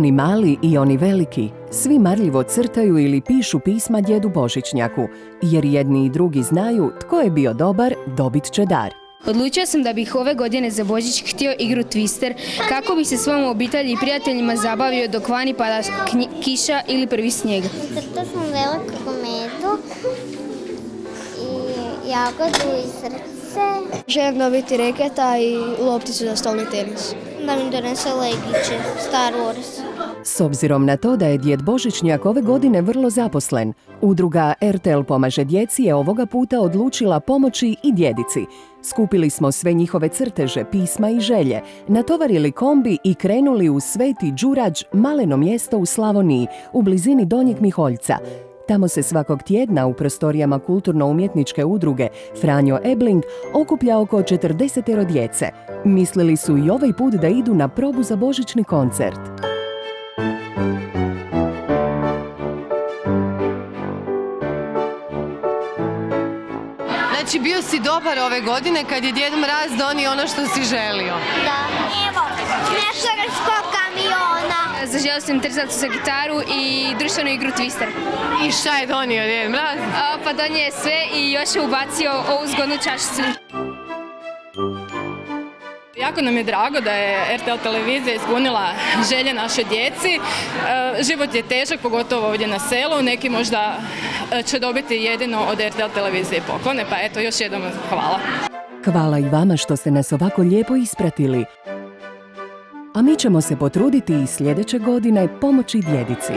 Oni mali i oni veliki, svi marljivo crtaju ili pišu pisma djedu Božićnjaku, jer jedni i drugi znaju tko je bio dobar, dobit će dar. Odlučio sam da bih ove godine za Božić htio igru Twister kako bi se svom obitelji i prijateljima zabavio dok vani pada kiša ili prvi snijeg. Crtao sam veliku medu i jagodu i srce. Želim dobiti reketa i lopticu za stolni tenis. Da mi donese legiće, Star Wars. S obzirom na to da je djed Božićnjak ove godine vrlo zaposlen, udruga RTL pomaže djeci je ovoga puta odlučila pomoći i djedici. Skupili smo sve njihove crteže, pisma i želje, natovarili kombi i krenuli u Sveti Đurađ, maleno mjesto u Slavoniji, u blizini Donjeg Miholjca. Tamo se svakog tjedna u prostorijama kulturno-umjetničke udruge Franjo Ebling okuplja oko 40 djece. Mislili su i ovaj put da idu na probu za božićni koncert. Znači bio si dobar ove godine kad je Djed Mraz donio ono što si želio. Da. Evo, mešarskog kamiona. Zaželio sam trzacu za gitaru i društvenu igru Twister. I šta je donio Djed Mraz? Pa donio je sve i još je ubacio ovu zgodnu čašicu. Jako nam je drago da je RTL televizija ispunila želje naše djeci. Život je težak, pogotovo ovdje na selu. Neki možda će dobiti jedino od RTL televizije poklone, pa eto, još jednom hvala. Hvala i vama što ste nas ovako lijepo ispratili. A mi ćemo se potruditi i sljedeće godine pomoći djedici.